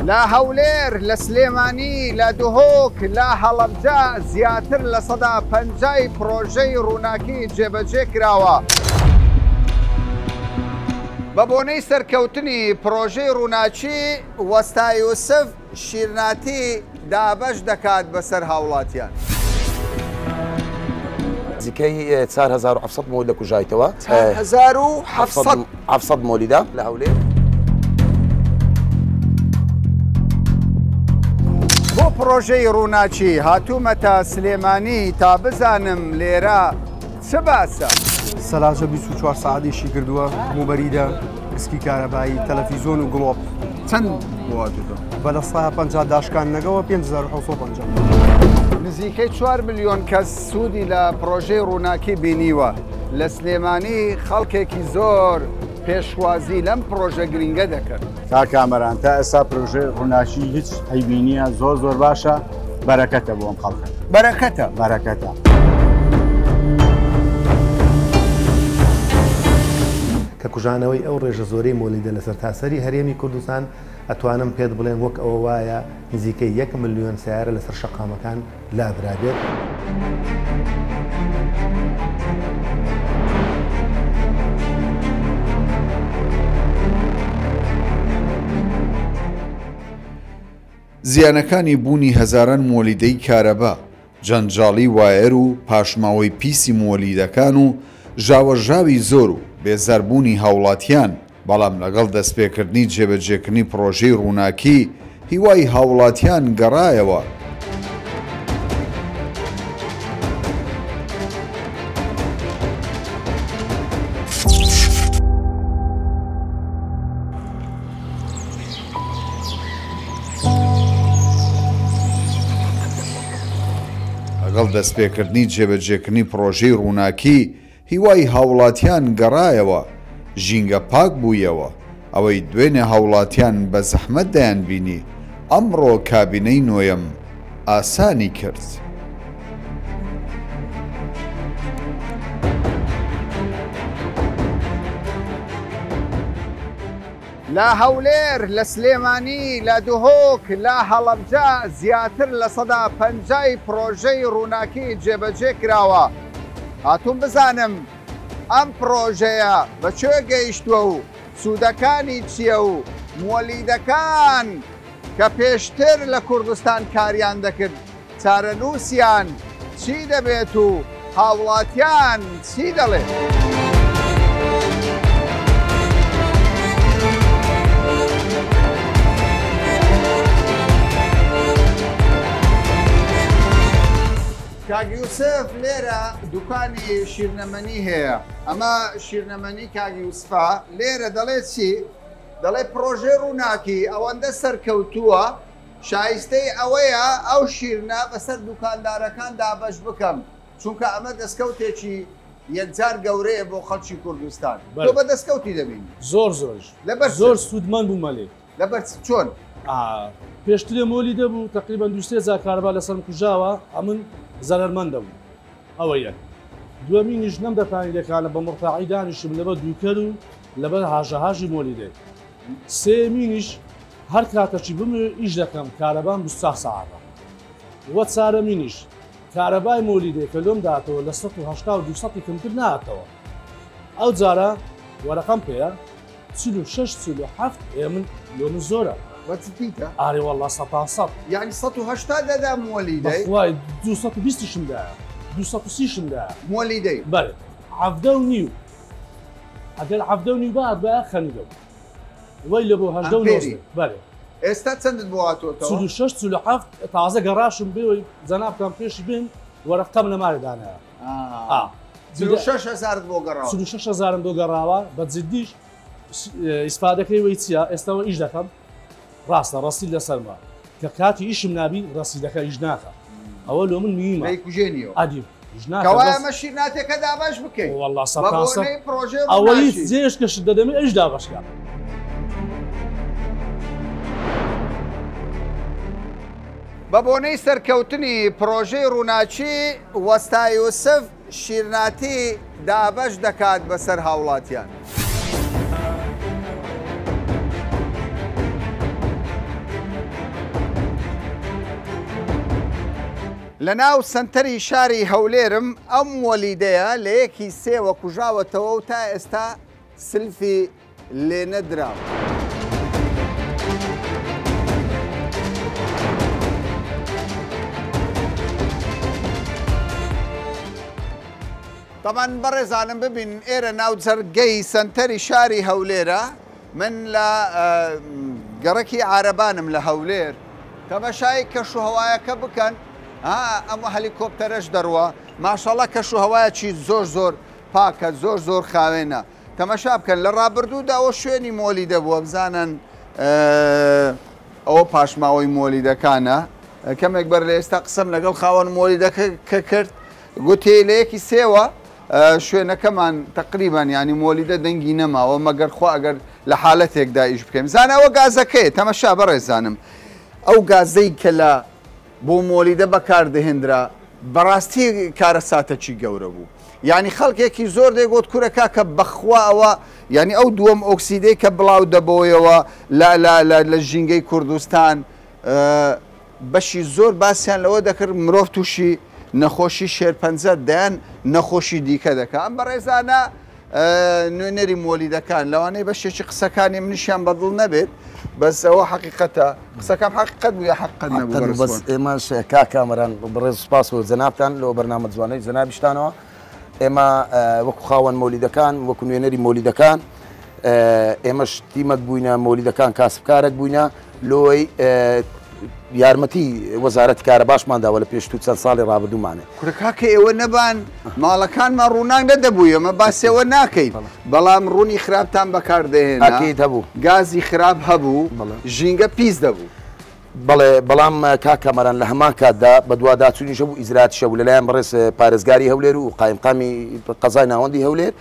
لا هەولێر لە سلێمانی لە دوهۆک لە هەڵەبجە زیاتر لە 150 پرۆژەی ڕووناکی جێبەجێ کراوە. بە بۆنەی سەرکەوتنی پرۆژەی ڕووناچی وەستا یوسف شیرناتی دابەش دەکات بەسەر هاوڵاتیان. نزیکەی 4700 مۆلیدە کوژایتەوە. 4700 مۆلیدە لە هەولێر. بۆ پرۆژەی ڕووناچی هاتوومەتە سلێمانی تا بزانم لێرە چ باسە؟ سەلاجە 24 ساعتێکی کردووە موبەریدە گسکی کارەبایی تەلەڤیزۆن و گڵۆپ. چەند بواتوتە؟ بە لە 150 داشکان نەگەوە 5750. نزیکەی 4 ملیۆن کەس سوودی لە پرۆژەی ڕووناکی بینیوە. لە سلێمانی خەڵکێکی زۆر پێشوازی لەم پرۆژە گرنگە دەکەن. تا کامەران تا ئێستا پرۆژەی ڕووناچی هیچ هەیبینیە زۆر باشە بەرەکەتە بۆ ئەم خەڵکە. بەرەکەتە. کە کوژانەوەی ئەو ڕێژە زۆرەی مۆلیدە لەسەر تاسەری هەرێمی کوردستان ئەتوانم پێت بڵێن وەک ئەوە وایە نزیکەی 1 ملیۆن سیارە لەسەر شەقامەکان لادرابێت. زیانەکانی بوونی هەزاران مۆلیدەی کارەبا، جەنجاڵی وایر و پاشماوەی پیسی مۆلیدەکان و ژاوەژاوی زۆر و بێزاربوونی هاوڵاتیان، بەڵام لەگەڵ دەستپێکردنی جێبەجێکردنی پرۆژەی ڕووناکی هیوای هاوڵاتیان گەڕایەوە. لەگەڵ دەستپێکردنی جێبەجێکردنی پرۆژەی ڕووناکی هیوای هاوڵاتیان گەڕایەوە، ژینگە پاک بوویەوە، ئەوەی دوێنێ هاوڵاتیان بە زەحمەت دەیان بینی ئەمڕۆ کابینەی نۆیەم ئاسانی کرد. لە هەولێر لە سلێمانی لە دوهۆک لە هەڵەبجە زیاتر لە 150 پرۆژەی ڕووناکی جێبەجێ کراوە. هاتووم بزانم ئەم پرۆژەیە بەکوێ گەیشتووە و سوودەکانی چییە و مۆلیدەکان کە پێشتر لە کوردستان کاریان دەکرد چارەنووسیان چی دەبێت و هاوڵاتیان چی دەڵێت؟ کاک یوسف لێرە دوکانی شیرنەمەنی هەیە. ئەمە شیرنەمەنی کاک یوسفا لێرە دەڵێت چی؟ دەڵێ پرۆژەی ڕووناکی ئەوەندە سەرکەوتووە شایستەی ئەوەیە ئەو شیرنە بەسەر دوکاندارەکان دابەش بکەم، چونکە ئەمە دەستکەوتێکی یەکجار گەورەیە بۆ خەڵکی کوردستان. تۆ بە دەستکەوتی دەبینی؟ زۆر سوودمەند بوومە لێ. لەبەر چۆن؟ پێشترێ مۆلی دەبوو تقریبان 200,000 کارەبا لەسەرم کوژاوە، ئەمن زەرمەندە بوو. ئەوە یەک. دووەمینیش نەمدەتوانی لێکانە بە مرتاعی دانیشم لەبەر دووکەر و لەبەر هاژەهاژی مۆلیدێ. سێمینیش هەر کاتەچی بمێ ئیش دەکەم کارەبام 24 ساعتە. وە چارەمینیش کارەبای مۆلیدێ کە لۆم داتەوە لە 180 و 200 کەمتر نهاتەوە. ئەو جارە وەرەقەم پێە 46-47 من لۆمن زۆرە. وەچپیتە؟ ئارێ وەڵڵا 100 یعنی 180 دەدا مۆلیدەی؟ بەخوای 220شم دایە 230شم دایە مۆلیدەی؟ بەڵێ 17.5 ئەگەر 17.5 بات بە خەنگە وەی لە بۆ 18 بەڵێ. ئێستا چەندت بۆ هاتووەتەوە؟ 46-47 تازە گەڕاشم بێەوەی جەنابکەم پێشی بین وەرەقەم لەماری دانایە. 36,000 بۆ گەڕاوە. 36,000 بۆ گەڕاوە بە جددیش ئیسفادەکەی وەی چییە؟ ئێستاەوە ئیش دەکەم ڕاستە ڕاستی لەسەرما کە کاتی ئیشم نابی ڕاستیدەکە ئیش ناکە. ئەوە لۆ من میمە کوژێنیەوە ئادی کەوایە شیرناتێکە دابش بکەیت. وەڵڵا ئەوەی جێش کەش دەدەمێ ئەش دابشکە. بە بۆنەی سەرکەوتنی پرۆژەی ڕووناچی وەستا یوسف شیرناتی دابەش دەکات بەسەر هاوڵاتیان. لە ناو سنتەری شاری هەولێرم ئەم وەلیدەیە لە یەکی سێوە کوژاوەتەوە و تا ئێستا سلفی لێ نەدراوە. طبعا بەڕێزانم ببین ئێرە ناو جەرگەی سنتەری شاری هەولێرە من لە گەڕەکی عارەبانم لە هەولێر تەماشای کەشوهەوایەکە بکەن ئەمە هەلیکۆپتەرەش دەڕوە ماشەڵڵا کەشوهەوایەکی زۆر پاکە زۆر خاوێنە تەماشا بکەن لە ڕابردوودا ئەوە شوێنی مۆلیدە بووە بزانن ئەوە پاشماوەی مۆلیدەکانە کەمێک بەر لە ئێستا قسەم لەگەڵ خاوەن مۆلیدەکە کرد گوتێ لە یەکی سێوە شوێنەکەمان تقریبان ینی مۆلیدە دەنگی نەماوە مەگەر خوا ئەگەر لە حالەتێکدا ئیش بکەین زانەوە گازەکەی تەمەشا بەڕێزانم ئەو گازەی کە لە بۆ مۆلیدە بەکاردەهێنرا بەڕاستی کارە ساتەکی گەورە بوو ینی خەڵکێکی زۆر دەیگوت کوورەکە کە بەخوا ئەوە ینی ئەو دووەم ئۆکسیدەی کە بڵاو دەبەوەیەوە لە ژینگەی کوردستان بەشی زۆر باسییان لەوە دەکرد مرۆڤ تووشی نەخۆشی شێرپەنجە دەیان نەخۆشی دیکە دەکە ئەم بەڕێزانە نوێنەری مۆلیدەکان لەوانەیە بەشێکی قسەکانی منیشیان بەدڵ نەبێت بەس ئەوە حقیقەتە قسەکەم حقیقەت بوو یا حقیقەت نەبوو بەس ئێمەش کاکامەران بەڕێز سوپاس و جەنابتان لەوە بەرنامە جوانەی جەنابیشتانەوە ئێمە وەکو خاوەن مۆلیدەکان وەکو نوێنەری مۆلیدەکان ئێمەش تیمەک بووینە مۆلیدەکان کاسبکارێک بووینە لۆی یارمەتی وەزارەتی کارە باشمانداوە لە پێش چەند ساڵی ڕابردوومانێ کوورەکە ئێوە نەبان ماڵەکانمان ڕووناک نەدەبووی ئەمە باسێەوە ناکەین بەڵام ڕوونی خراپتان بەکاردەهێنیت هەبوو گازی خراپ هەبوو ژینگە پیس دەبوو بەڵام کاکەمەران لە هەمان کاتدا بە دوواداچوونیشە بوو ئیزراتی شەو لەلایەن بەڕێز پارێزگاری هەولێر و قایمقامی قەزای ناوەندی هەولێر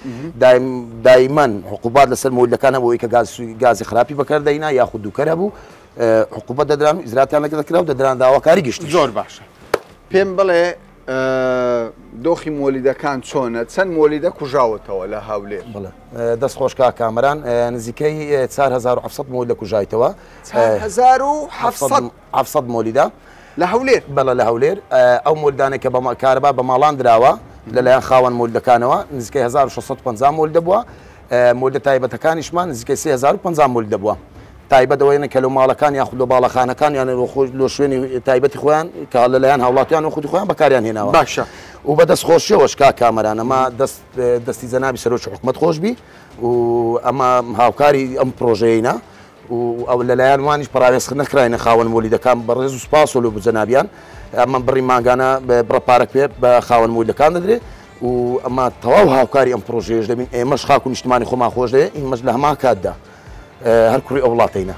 دایمەن حقوبات لەسەر مۆلیدەکانە بۆ ئەوەی کە گازی خراپی بەکاردەهێنا یاخود دووکەرە بوو حکوومەت دەدران ئیزراتیان لەگە دەکرا و دەدران داواکاری گشتی زۆر باشە پێم بڵێ دۆخی مۆلیدەکان چۆنە چەند مۆلیدە کوژاوەتەوە لە هەولێر دەست خۆشکا کامەران نزیکەی 4700 مۆلیدە کوژایتەوە 700 مۆلیدە لە هەولێر بەڵە لە هەولێر ئەو مۆلیدانێک کە بە کارەبا بە ماڵان درراوە لەلایەن خاوەن مۆلیدەکانەوە نزیکەی 1650 مۆلیدە بووە مۆلیدە تایبەتەکانیشمان نزیکەی 3050 مۆلیدە بووە تایبەتەوەیە کە لە ماڵەکان یاخود لە باڵەخانەکان یان لە شوێنی تایبەتی خۆیان کە لەلایەن هاوڵاتیان و خودی خۆیان بەکاریان هێناوە باشە و بە دەستخۆشیەوەش کامەران ئەمە دەستی جەنابی سەرۆکی حکوومەت خۆشبی و ئەمە هاوکاری ئەم پرۆژەیەینە و ئەو لەلایەن وانیش پاراوێزکردن نەکراینە خاوەن مۆلیدەکان بەڕێز و سوپاس و لە جەنابیان ئەمە بڕی ماگانە بڕەپارەک پێ بە خاوەن مۆلیدەکان دەدرێت و ئەمە تەواو هاوکاری ئەم پرۆژەیەش دەبین ئێمەش خاک و نیشتمانی خۆمان خۆش دەیە ئیمەش لە هەمان کاتدا هەر کوڕی ئەو وڵاتەینە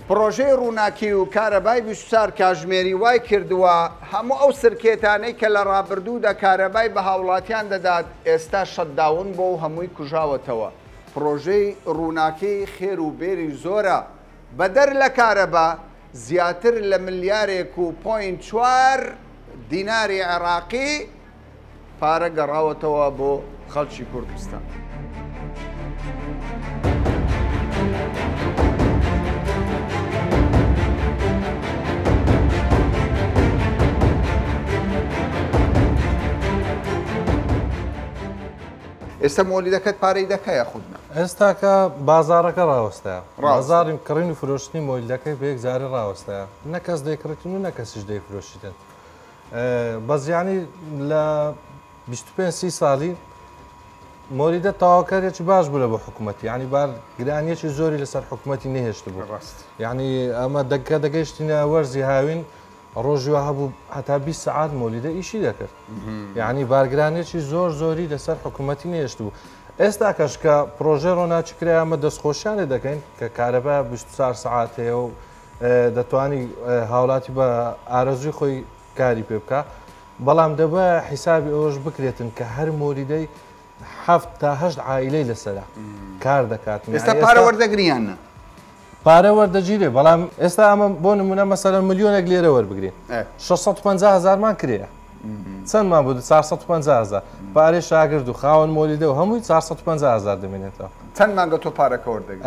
پرۆژەی ڕووناکی و کارەبای 24 کاتژمێری وای کردووە هەموو ئەو سرکێتانەی کە لە ڕابردوودا کارەبای بە هاوڵاتیان دەدات ئێستا شەتداون بۆ و هەمووی کوژاوەتەوە پرۆژەی ڕووناکی خێر و بێری زۆرە بەدەر لە کارەبا زیاتر لە ملیارێک و 0.4 دیناری عێراقی پارە گەڕاوەتەوە بۆ خەڵکی کوردستان. ئێستا مۆلیدەکەت پارەی دەکەیە خودنا ئێستا کە بازارەکە ڕاوەستەیە بازاری کڕین و فرۆشتنی مۆلیدەکەی بە یەکجارە ڕاوەستەیە نەکەس دەیکڕێتن و نەکەسیش دەیفرۆشیدن بەزیانی لە 25 ساڵی مۆلیدە تاواکارێکی باش بوو لە بۆ حکوومەتی ینی بار گرانیەکی زۆری لەسەر حکوومەتی نەهێشت بوو ڕاست ینی ئەمە دەکە دەگەیشتینە وەرزی هاوین ڕۆژوە هەبوو هەتا 20 سعات مۆلیدە ئیشی دەکرد یعنی بارگرانێکی زۆری لەسەر حکوومەتی نێشت بوو ئێستا کەشکە پرۆژە ڕۆناچی کرای ئەمە دەستخۆشیانێ دەکەین کە کارەبا 24 سعات هەیە و دەتوانی هاوڵاتی بە ئارەزوی خۆی کاری پێ بکە بەڵام دەبە حیسابی ئەوەش بکرێتن کە هەر مۆلیدەی 7 تا 8 عائیلەی لەسەرە کار دەکات ئێستا پارە وەردەگریانە پارە وەردەگیرێ بەڵام ئێستا ئەمە بۆ نمونە مەسەلەن ملیۆنێک لێرە وەربگرین 650 هزارمان کرێە چەندمان بوو 450,000 پارێ شاگرد و خاوەن مۆلیدە و هەمووی 450,000 دەمێنێتەوە. چەند مانگە تۆ پارەکە وەردەگرێت؟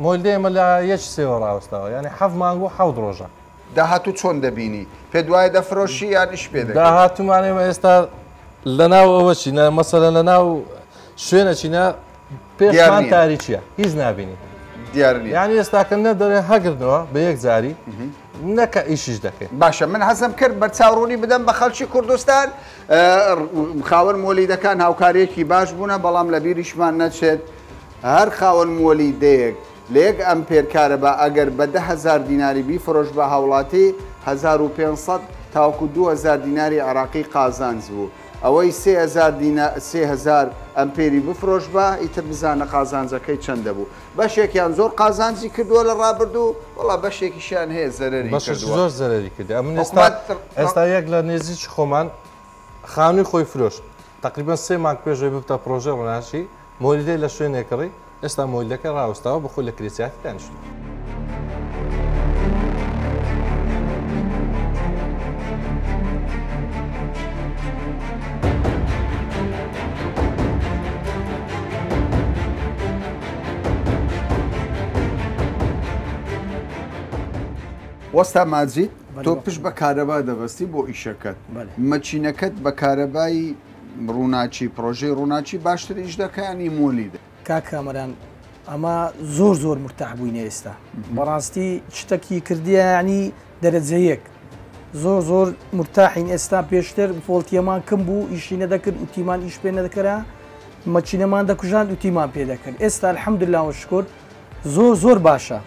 مۆلیدە ئێمە لە یەک سێوە ڕاوەستاوە، یعنی 7 مانگ و 7 ڕۆژە. داهاتوو چۆن دەبینی؟ پێ دوایە دەفرۆشی یان ئیش پێ دەکەیت؟ داهاتوومانێمە ئێستا لەناو ئەوە چینە مەسەلەن لەناو شوێنە چینە پێشمان تاریچیە هیچ نبینی دیار نیە. یعنی ئێستاکەندە دەڵێ هەگرنەوە بە یەک جاری نەکە ئیشیش دەکەێت. باشە من حەزم کرد بە چاوڕوونی بدەم بە خەڵکی کوردستان خاوەن مۆلیدەکان هاوکاریەکی باش بوونە بەڵام لە بیریشمان نەچێت هەر خاوەن مۆلیدەیەک لە یەک ئەمپێر کارەبا ئەگەر بە 10,000 دیناری بیفرۆش بە هاوڵاتی 1500 تاوکو 2000 دیناری عراقی قازانج بوو. ئەوەی 3,000 ئەمپێری بفرۆش بە ئیتر بزانە قازانجەکەی چەندە بوو. بەشێکیان زۆر قازانجی کردووە لە ڕابردوو وڵا بەشێکیشیان هەیە زەرەری کردووە. زۆر زەرەری کردی. من ئێستا یەک لە نێزیی خۆمان خانووی خۆی فرۆشت. تقریبا 3 مانگ پێشەوەی ببتە پرۆژە ڕۆناشی مۆلیدەی لە شوێنێکڕی ئێستا مۆلیدەکە ڕاوەستاوە بە خۆی لە کرێچیاتی دانیشت. وەستا ماجید تۆ پشت بە کارەبا دەبەستی بۆ ئیشەکەت مەچینەکەت بە کارەبایی ڕووناچی پرۆژەی ڕووناچی باشتر ئیش دەکەیانی مۆلیدە کاکامەران ئەمە زۆر مرتاح بووینە ئێستا بەڕاستی شتێکی کردیە ینی دەرەجەیەک زۆر مرتاحین ئێستا پێشتر فۆڵتیەمان کەم بوو ئیشی نەدەکرد وتیمان ئیش پێ نەدەکەرا مەچینەمان دەکوژان وتیمان پێ دەکرد ئێستا الحەمدولیلا وشکر زۆر باشە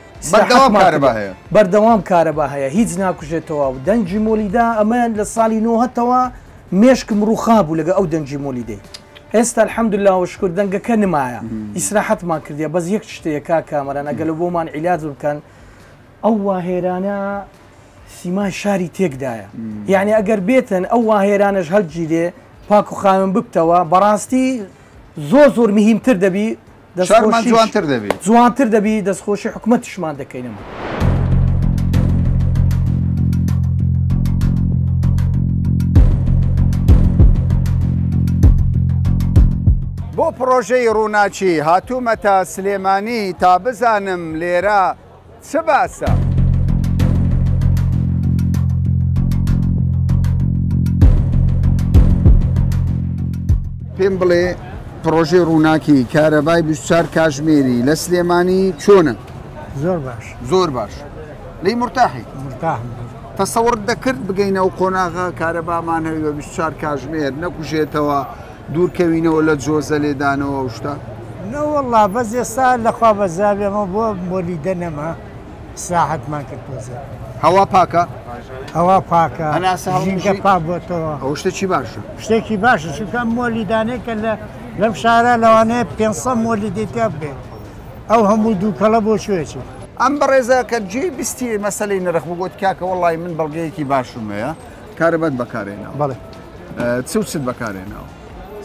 بەردەوام کارەبا هەیە هیچ ناکوژێتەوە و دەنجی مۆلیدا ئەمەیان لە ساڵی 90ەوە مێشکم ڕووخا بوو لەگە ئەو دەنجی مۆلیدەی ئێستا الحەمدولیلا وشکر دەنگەکە نمایە ئیسراحەتمان کردیە بەس یەک شتەیە کاکامەران ئەگەر لە بۆمان عیلاج بکەن ئەو واهێرانە سیمای شاری تێکدایە یعنی ئەگەر بێتن ئەو واهێرانەش هەڵگیرێ پاک و خاوێن ببتەوە بەڕاستی زۆر مهمتر دەبی جوانتر دەبی دەستخۆشی حکومەتیشمان دەکەینەوە. بۆ پرۆژەی ڕووناچی هاتوومەتە سلێمانی تا بزانم لێرە چ باسە؟ پێم بڵێ پرۆژەی ڕووناکی کارەبای 24 کاتژمێری لە سلێمانی چۆنە؟ زۆر باش. لی مرتاحی؟ تەسەوڕ دەکرد بگەینە و قۆناغا کارەبامان هەوی بە 24 کاتژمێر نەکوژێتەوە دوورکەوینەوە لە جۆزە لێدانەوە و شتە؟ نەوەڵڵا بەس ئێستا لەخوا بەزابێمە بۆ مۆلیدە نەما ساحەتمان کرد تۆزە. هەوا پاکە؟ هەوا پاکە ژینگە پا بۆتەوە. ئەو شتێکی باشە؟ شتێکی باشە چونکە مۆلیدانەیە کە لەم شارە لەوانەیە 500 مۆلیدێتیا بێت ئەو هەموو دووکەڵە بۆ شوێکی. ئەم بەڕێزە کە جێ بیستی مەسەلەی نرخ بوو گوت کاکە وەڵی من بەڵگەیەکی باشم هەیە کارەبەت بەکارێنەوە. بەڵێ چ بەکارێنەوە؟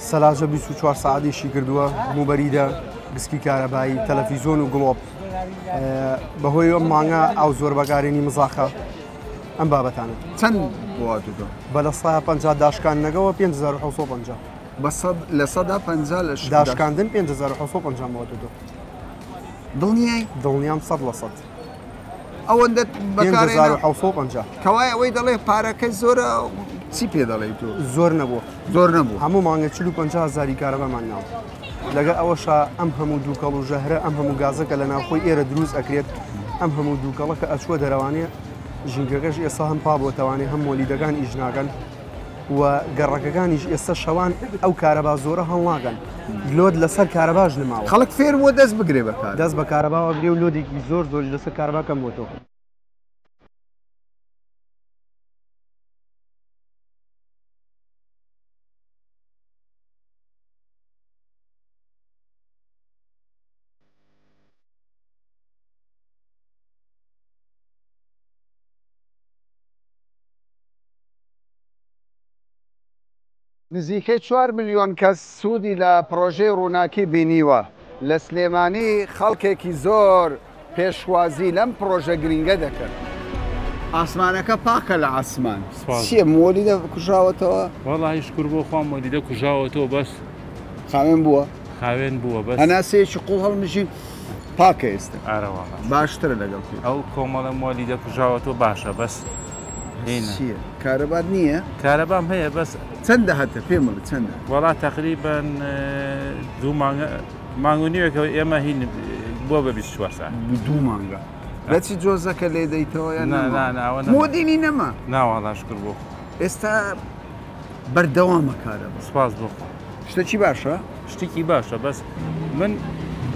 سەلاجە 24 سعاتێکی کردووە موبەریدە گسکی کارەبایی تەلەڤیزۆن و گڵۆب بەهۆی ئەم مانگە ئەو زۆر بەکارێنی مزاخە ئەم بابەتانە. چەند بواتۆ؟ بە لە 150 داشکان نەگەوە 5750 لە 150 داشکاندن 5750 بواتۆ. دڵنیام 100%. ئەوەندە بەکارێنەوە 5750 کەوای ئەوەی دەڵێ پارەکە زۆرە چی پێ دەڵێ تۆ؟ زۆر نەبوو هەموو مانگە 40-50 کارەبامان ناو لەگەڵ ئەوەشە ئەم هەموو دووکەڵ و ژەهرە ئەم هەموو گازەکە لە ناوخۆی ئێرە دروست ئەکرێت ئەم هەموو دووکەڵە کە ئەچووە دەروانێ ژینگەکەش ئێستا هەم پا بۆتەوانێ هەم مۆلیدەکان ئیژناگەن و گەڕەکەکانیش ئێستا شەوان ئەو کارەبا زۆرە هەڵناگەن لۆد لەسەر کارەباش نماوە خەڵک فێر بۆ دەست بگرێ بەکار دەست بە کارەباوە بگرێ و لۆدێکی زۆر لەسەر کارەباکەم بۆ تۆ. نزیکەی 4 ملیۆن کەس سوودی لە پرۆژەی ڕووناکی بینیوە لە سلێمانی خەڵکێکی زۆر پێشوازی لەم پرۆژە گرنگە دەکرد ئاسمانەکە پاکە لە ئاسمان چیە مۆلیدە کوژاوەتەوە؟ وەڵی شکر بۆ خۆم مۆلیدە کوژاوەتەوە بەس خاوێن بووە؟ خاوێن بووە بەس هەناسەیەکی قوڵ هەڵمژین پاکە ئێستا ئارەوەڵە باشترە لەگەڵ ئەو کۆمەڵە مۆلیدە کوژاوەتەوە باشە بەس چییە؟ کارەبات نییە؟ کارەبام هەیە بەس چەندە هەتە پێم بڵێ چەندە؟ وەڵا تقریبان دوو مانگو نیوەکەەوە ئێمە هین بۆ بە 24 ساعت دوو مانگە بەچی جۆزەکە لێ دەیتەوە مۆدینی نەما ناوەڵا شکر بۆ ئێستا بەردەوامە کارەبە سپاس بۆ شتێکی باشە؟ شتێکی باشە بەس من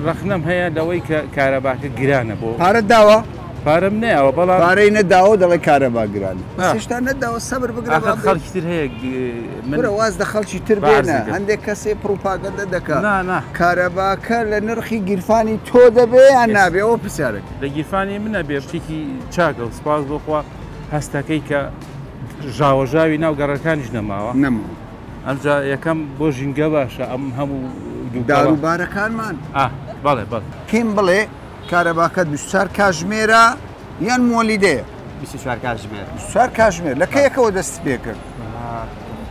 ڕەخنەم هەیە لەوەی کە کارەباکە گرانە بۆ پارە داوە؟ پارەم نەیەوە بەڵام پارەی نەداوە دەڵێ کارەبا گرانە هێشتا نەداوە سەبر بگرە خەڵکی تر هەیە منە واز دە خەڵکی تر بێنە هەندێک کەسێ پروپاگەندە دەکات کارەباکە لە نرخی گیرفانی تۆ دەبێ یان نابێ ئەوە پرسیارەکە لە گیرفانی منە بێ شتێکی چاکە و سپاس بۆخوا هەستەکەی کە ژاوەژاوی ناو گەڕەکانیش نەماوە نەماوە ئەمجا یەکەم بۆ ژینگە باشە ئەم هەموو داروبارەکانمان بەڵێ بەڵێ پێم بڵێ کارەباکە 24 کاتژمێرە یان مۆلیدەیە 24 کاتژمێر 24 کاتژمێر لە کەیەکەوە دەست پێ کرد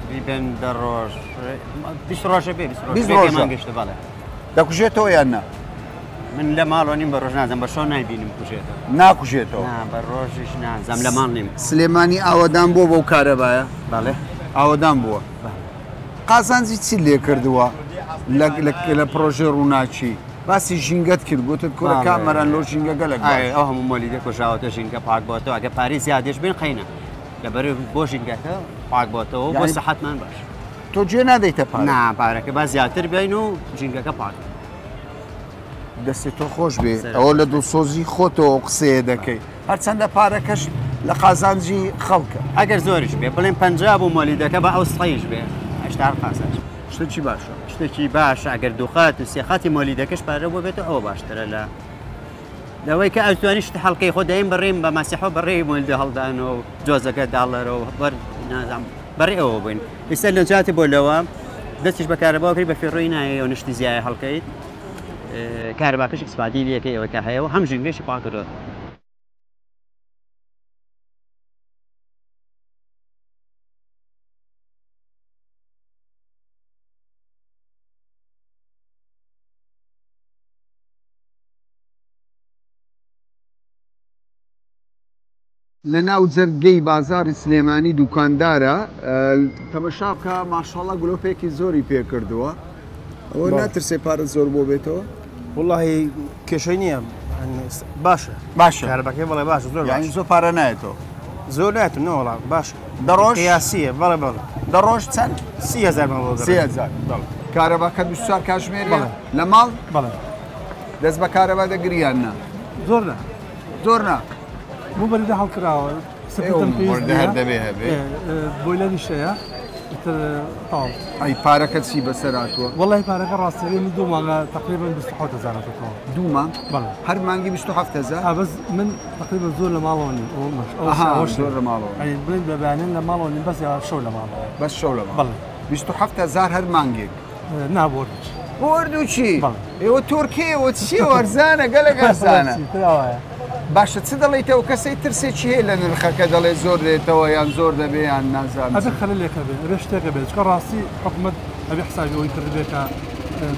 تقریباً دە ڕۆژ 20 ڕۆژە بێ 20 ڕۆژە گەشتە بەڵێ دەکوژێتەوە یان نا من لە ماڵۆ نیم بە ڕۆژ نازەم بە شۆ نایبینم کوژێتەوە ناکوژێتەوە بە ڕۆژیش نازەم لە ماڵ نیم سلێمانی ئاوەدان بۆ بەو کارەبایە بەڵێ ئاوەدان بووە قازانجی چی لێ کردووە لە پرۆژێ ڕووناچی باسی ژینگەت کرد گوتت کوڕە کامەران لۆ ژینگە گەلک ئەو هەموو مۆلیدە کوژاوەتە ژینگە پاک بۆتەوە ئەگە پاری زیادێش بێن قەینە لەبەر بۆ ژینگەکە پاک بۆتەوە بۆ سەحەتمان باش تۆ گوێ نادەیتە نا پارەکە با زیاتر بین و ژینگەکە پاک دەستی تۆ خۆش بێ ئەوە لە دڵسۆزی خۆتەوە قسەیە دەکەی هەرچەندە پارەکەش لە قازانجی خەڵکە ئەگەر زۆریش بێ بڵێن 50 بۆ مۆلیدەکە بە ئەو سەیش بێ هەشتا قازانج شتێکی باشە شتێکی باشە ئەگەر دووخات و سێخاتی مۆلیدەکەش پارە بۆ بێتە ئەوە باشترە لە لەوەی کە ئەتوانی شتە هەڵکەی خۆ دایم بڕێم بە ماسیحۆ بەڕێی مۆلیدە هەڵدانەوە و جۆزەکە داڵەرەوە بەر نازام بەڕێ ئەوە بووین ئێستا لە جاتی بۆ لەوە دەستیش بە کارەباکەی بە فێڕۆی نایە و نشتی زیایە هەڵکەیت کارەباکەش ئیسپادی لەکەی ئەوە کە هەیەەوە هەم ژینگەشی پاکردەوە لە ناو جەرگەی بازاری سلێمانی دوکاندارە تەمەشا بکە ماشەڵڵا گلۆپێکی زۆری پێ کردووە ئەوە ناترسێ پارە زۆر بۆ بێتەوە وڵی کێشەی نییە باشە باشە کارەباکەی بڵێ باشە زۆر زۆر پارە نایێتەوە زۆر نایێتم نەوەڵا باشە دەڕۆژ یاسیە بەڵێ بەڵێ دەڕۆژ چەند 30,000 کارەباکە 24 کاتژمێرە لە ماڵ بڵێ دەست بە کارەبا دەگریان نا زۆر نا زۆر نا بۆ بەریدا هەڵکراوە دەبێ هەبێ بۆی لە نیشەیە تاڵ ئەی پارەکە چی بەسەراتوە وڵی پارەکە ڕاستەوە من دوو ماگە تقریبا 27,000 دوو مانگ هەر مانگی 27,000 بەس من تقریبا زۆر لە ماڵەوەنی زۆر لە ماڵەوە بڵین بەبیانێن لە ماڵەوەنی بەس شەو لە ماڵەوە بەس شەو لە ماڵ 27,000 هەر مانگێک نابۆرد بۆردو چی؟ ئێوە تورکیەوە چی وەرزانە گەلە گەرزانە باشە چ دەڵێیتەوە کەسەی ترسێکی هەیە لە نرخەکە دەڵێ زۆر دێتەوە یان زۆر دەبێ یان نازانم ئەبێ خەلەلێکە بێت ئەبێ شتێکە بێت چکە ڕاستی حکوومەت ئەبێ حسابی ئەوەی کردبێتە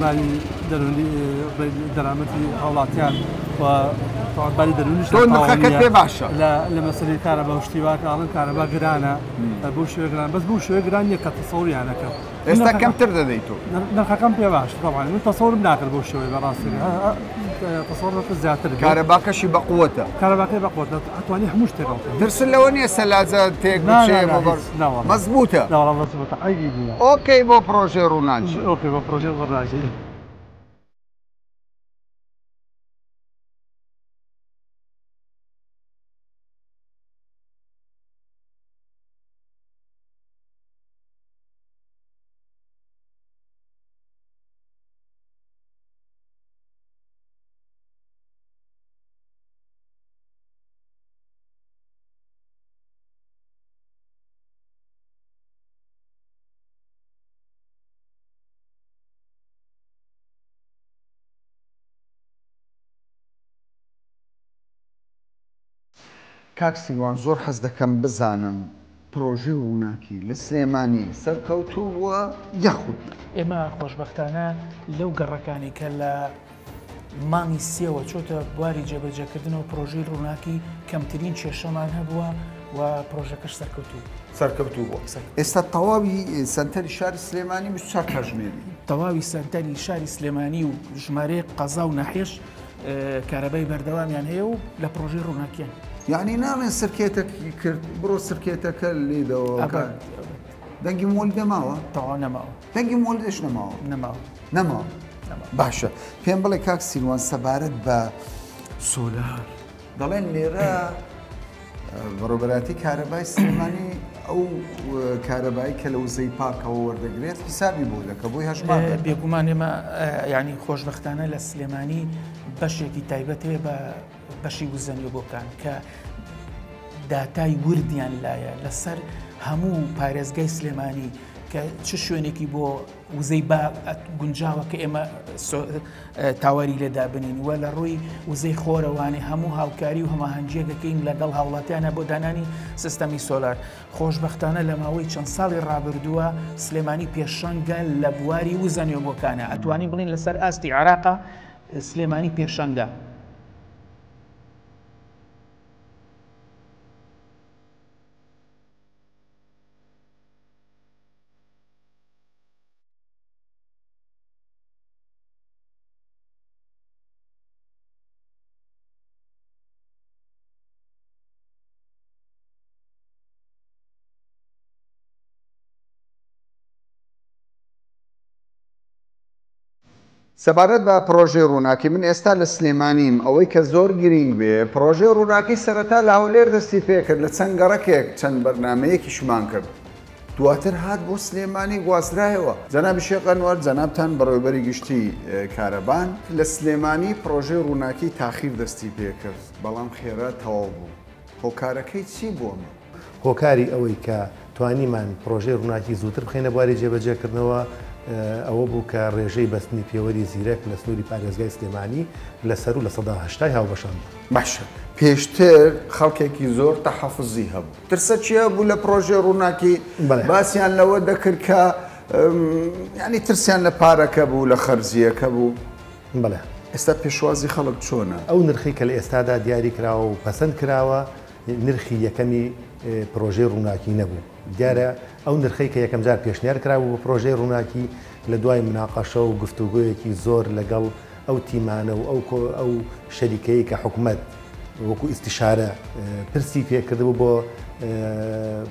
مالی دەرونی دەرامەتی هەوڵاتیان و باری دەرونیش تۆ نرخەکەت پێ باشە لە مەسەلەی کارە بە شتیواکەڵن کارەبا گرانە بۆ شوێ گران بەس بۆ شوێ گران یە کە تەسەوریانەکە ئێستا کەمتر دەدەیت تۆ نرخەکەم پێ باش طبعا من تەسەورم ناکرد بۆ شوێ بەڕاستی تەسەورەکە زیاتر کارەباکەشی بەقووەتە کارەباکەی بەقووەتە ئەتوانی هەموو شتێک ترسن لەوە نییە سەلاجە تێک بچێ مەزبووتە ئۆکەی بۆ پرۆژێ ڕووناچی ئۆکەی بۆ پرۆژێ ڕووناچی کاکسیوان زۆر حەز دەکەم بزانم پرۆژه ڕووناکی لە سلێمانی سەرکەوتووە یاخود ئێمە خۆشبەختانە لەو گەڕەکانی کە لە مانگی سێوە چۆتە بواری جێبەجێکردنەوە پرۆژەی ڕووناکی کەمترین کێشەمان هەبووە و پرۆژەکەش سەرکەوتوو بووە. ئێستا تەواوی سەنتەری شاری سلێمانی چا کاژمێری؟ تەواوی سەنتەری شاری سلێمانی و ژمارەیە قەزا و نەحێش کارەبای بەردەوامیان هەیە و لە پرۆژەی ڕووناکیان. یعنی ناڵێن سرکێتێکی کرد بڕۆ سرکێتەکە لێدەوە دەنگی مۆلی دەماوە؟ تەواو نەماوە. دەنگی مۆلیدەش نەماوە؟ نەماوە. باشە پێم بڵێ کاک سیروان سەبارەت بە سۆلار دەڵێن لێرە بەڕۆبەراتی کارەبای سلێمانی ئەو کارەبایی کە لە وزەی پاکەوە وەردەگرێت حیسابی بوو دەکە بۆی هەژمان بێگومان ئێمە ینی خۆشبەختانە لە سلێمانی بەشێکی تایبەت هەیە بە بەشی وزەنی بۆکان کە داتای وردیان لایە لەسەر هەموو پارێزگای سلێمانی کە چ شوێنێکی بۆ وزەی با گونجاوە کە ئێمە تاوەری لێدا بنین وە لە ڕووی وزەی خۆرەوانی هەموو هاوکاری و هەماهەنگیەکەکەین لەگەڵ هاوڵاتیانە بۆ دانانی سیستەمی سۆلار. خۆشبەختانە لە ماوەی چەند ساڵی ڕابردووە سلێمانی پێشەنگە لە بواری وزەنیۆبۆکانە ئەتوانین بڵین لەسەر ئاستی عێراقا سلێمانی پێشەنگە. سەبارەت بە پرۆژەی ڕووناکی من ئێستا لە سلێمانیم ئەوەی کە زۆر گرنگ بێ پرۆژەی ڕووناکی سەرەتا لە هەولێر دەستی پێکرد لە چەند گەڕەکێک چەند بەرنامەیەکیشمان کرد دواتر هات بۆ سلێمانی گوازرایەوە. جەنابی شێخ ئەنوەر جەنابتان بەڕێوەبەری گشتی کارەبان لە سلێمانی پرۆژەی ڕووناکی تاخیر دەستی پێکرد بەڵام خێرا تەواو بوو. هۆکارەکەی چی بوومە؟ هۆکاری ئەوەی کە توانیمان پرۆژەی ڕووناکی زووتر بخینە بواری جێبەجێکردنەوە ئەوە بوو کە ڕێژەی بەستنی پێوەری زیرەک لە سنووری پارێزگای سلێمانی لەسەر و لە ١٨ هاوبەشان باشە. پێشتر خەڵکێکی زۆر تەحەفوزی هەبوو. ترسە چیە بوو لە پرۆژەی ڕووناکی باسییان لەوە دەکرد کە ینی ترسیان لە پارەکە بوو لە خەرجیەکە بوو. بڵێ ئێستا پێشوازی خەڵک چۆنە؟ ئەو نرخی کە لە ئێستادا دیاری کراوە و پەسەند کراوە نرخی یەکەمی پرۆژەی ڕووناکی نەبوو. دیارە ئەو نرخی کە یەکەم جار پێشنیار کراوە بۆ پرۆژەی ڕووناکی لە دوای مناقەشە و گفتوگویەکی زۆر لەگەڵ ئەو تیمانە و ئەو شەریکەیە کە حکوومەت وەکو ئیستیشارە پرسی پێکردبوو بۆ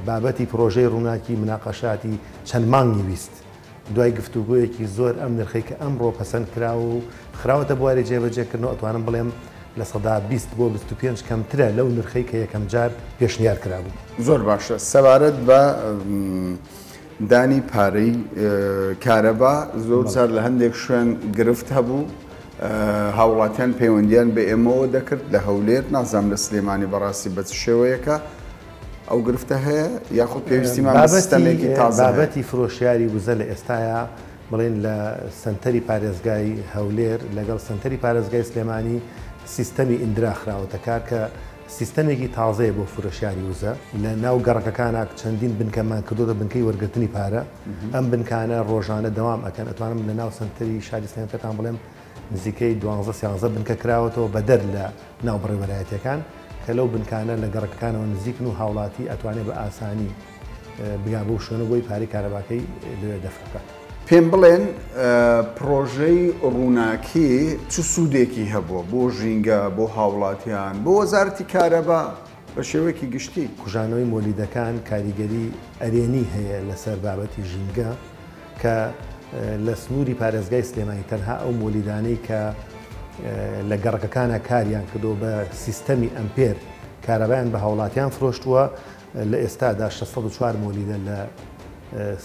بابەتی پرۆژەی ڕووناکی مناقەشاتی چەند مانگی ویست. دوای گفتوگویەکی زۆر ئەم نرخی کە ئەمڕۆ پەسەند کراوە و خراوەتە بواری جێبەجێکردنەوە ئەتوانم بڵێم لە 20 بۆ 25 کەمترە لەو نرخی کە یەکەم جار پێشنیار کرابوو. زۆر باشە. سەبارەت بە دانی پارەی کارەبا زۆر جار لە هەندێک شوێن گرفت هەبوو هاوڵاتیان پەیوەندیان بە ئێمەوە دەکرد لە هەولێر نازام لە سلێمانی بەڕاستی بە چ شێوەیەکە ئەو گرفتە هەیە یاخود پێویستیمان بە سیستەمێکی تازە بابەتی فرۆشیاری وزە لە ئێستاە بڵێن لە سنتەری پارێزگای هەولێر لەگەڵ سنتەری پارێزگای سلێمانی سیستەمی ئیندراخراوەتە کار کە سیستەمێکی تازەیە بۆ فرۆشیاری وزە لە ناو گەڕەکەکانە چەندین بنکەمان کردوتە بنکەی وەرگرتنی پارە ئەم بنکانە ڕۆژانە دەوام ئەکەن ئەتوانم لە ناو سنتەری شاری سلێمانتان بڵێم نزیکەی 12 بنکە کراوەتەوە بەدەر لە ناو بڕێوەلایەتەکان کە لەو بنکانە لە گەڕەکەکانەوە نزیکن و هاوڵاتی ئەتوانێت بە ئاسانی بگا بۆ شوێنە بۆی پارەی کارەباکەی لێ دەفەکات. پێم بڵێن پرۆژەی ڕووناکی چ سوودێکی هەبووە بۆ ژینگە بۆ هاوڵاتیان بۆ وەزارەتی کارەبا بە شێوەیەکی گشتی کوژانەوەی مۆلیدەکان کاریگەری ئەرێنی هەیە لەسەر بابەتی ژینگە کە لە سنووری پارێزگای سلێمانی تەنها ئەو مۆلیدانەی کە لە گەڕەکەکانە کاریان کردو بە سیستەمی ئەمپێر کارەبایان بە هاوڵاتیان فرۆشتووە لە ئێستادا 604 مۆلیدە لە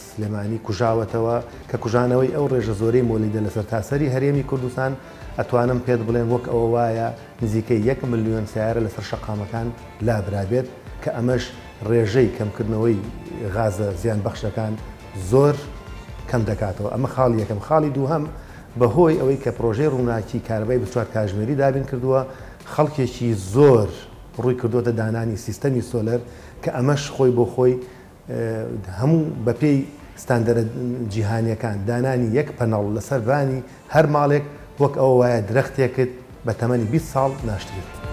سلێمانی کوژاوەتەوە کە کوژانەوەی ئەو ڕێژە زۆرەی مۆلیدە لە سەرتاسەری هەرێمی کوردستان ئەتوانم پێت بڵێن وەک ئەوە وایە نزیکەی 1 ملیۆن سیارە لەسەر شەقامەکان لابرابێت کە ئەمەش ڕێژەی کەمکردنەوەی غازە زیان بەخشەکان زۆر کەم دەکاتەوە. ئەمە خاڵی یەکەم. خاڵی دووهەم بەهۆی ئەوەی کە پرۆژەی ڕووناکی کارەبای بچوار کاژمێری دابین کردووە خەڵکێکی زۆر ڕووی کردوتە دانانی سیستەمی سۆلەر کە ئەمەش خۆی بۆ خۆی هەموو بەپێی ستاندەرە جیهانیەکان دانانی یەک پەنەڵ لەسەر بانی هەر ماڵێک وەک ئەوە وایە درەختێکت بە تەمەنی 20 ساڵ ناشتێت.